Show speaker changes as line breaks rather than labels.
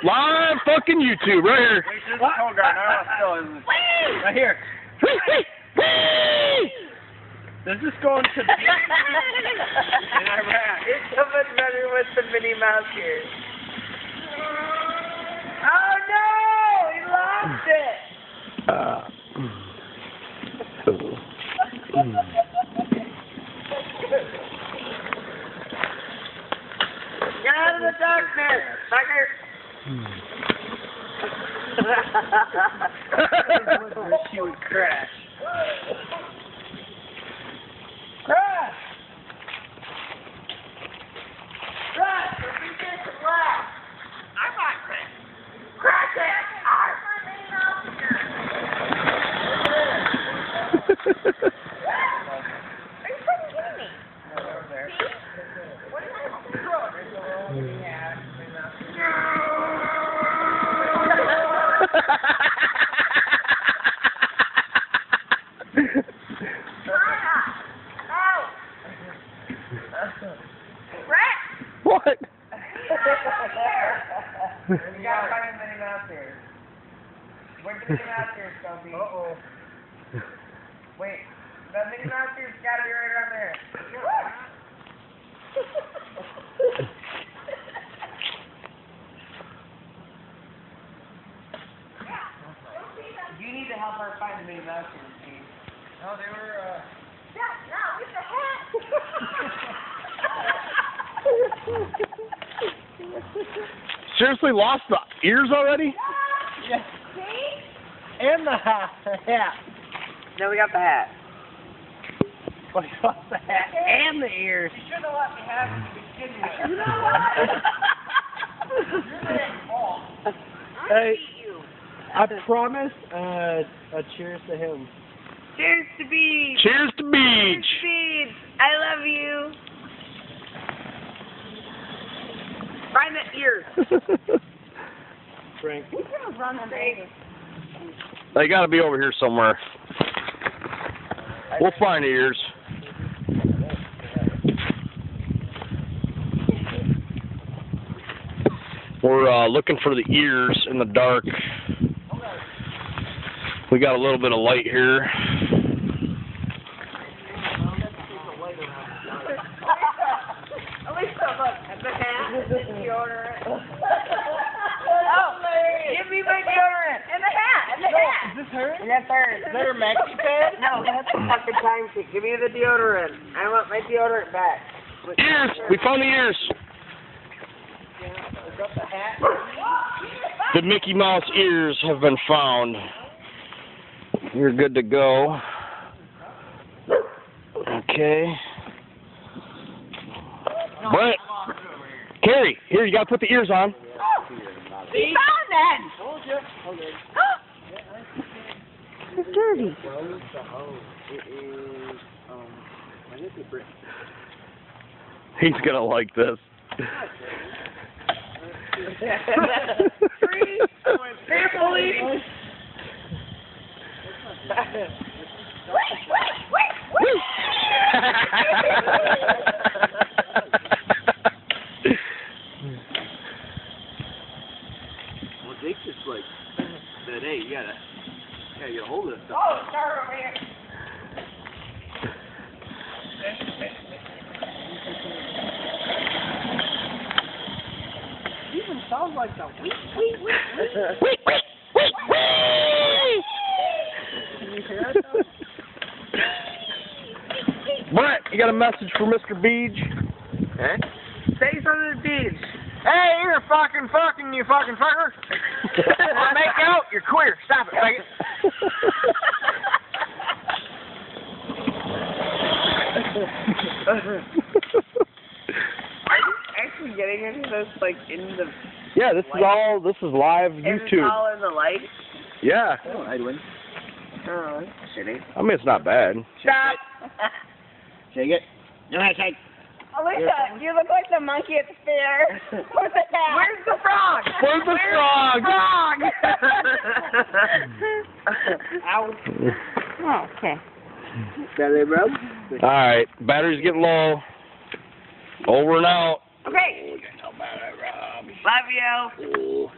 Live fucking YouTube right here.
Right here. Does this go into the... in Iraq?
It's so much better with the Minnie Mouse ears. Oh no! He lost it! Get out of the darkness! Sucker!
She would crash.
Crash! Crash! If we get to laugh, I'm not crash. Crash it! Are you fucking kidding me? What is that?
What?
You gotta find the Minnie Mouse ears. Where's the Minnie Mouse ears, Sophie? Uh-oh. Wait, the Minnie Mouse ears gotta be right around there. You need to help her find the Minnie Mouse ears, Steve. No, they were, No, it's a hat!
Seriously lost the ears already?
Yes.
See?
And the hat.
No, we got the hat.
What about the hat and the ears?
You should have let me have it to begin with. You know what?
Hey, I promise, a cheers to him.
Cheers to Beach!
Cheers to beach.
Beach! I love you! Find the ears.
Frank.
They gotta be over here somewhere. We'll find the ears. We're looking for the ears in the dark. We got a little bit of light here.
Alicia, look, the hat, the deodorant. Oh, give me my deodorant. And the hat, and the hat.
Is this hers?
That's hers.
Is that her maxi pad?
No, that's a fucking time sheet. Give me the deodorant. I want my deodorant back.
Ears! We found the ears! The Mickey Mouse ears have been found. You're good to go. Okay. Brett! Carrie, here, you gotta put the ears on.
See? Found that! It's dirty.
He's gonna like this.
Carefully.
Well, Jake's just like, said, hey, you gotta get a hold of this stuff.
Oh, start over here.
Even sounds like the
Wait, wait, wait, wait.
Can you hear it though?
Brett, you got a message for Mr. Beach?
Huh? Say something to the beach. Hey, you're fucking, you fucking fucker. Wanna make out? You're queer. Stop it, faggot. Are you actually getting into this, like, in the...
Yeah, this is live
Is
YouTube.
it all in the light?
Yeah.
Oh, I'd win.
Oh, shitty.
I mean, it's not bad.
Stop!
Shake it. No, shake.
Alicia, you look like the monkey at the fair. Where's the hat?
Where's the frog?
Where's the frog?
Ow.
Oh, okay.
Belly rub.
All right, battery's getting low. Over and out.
Okay. Love you.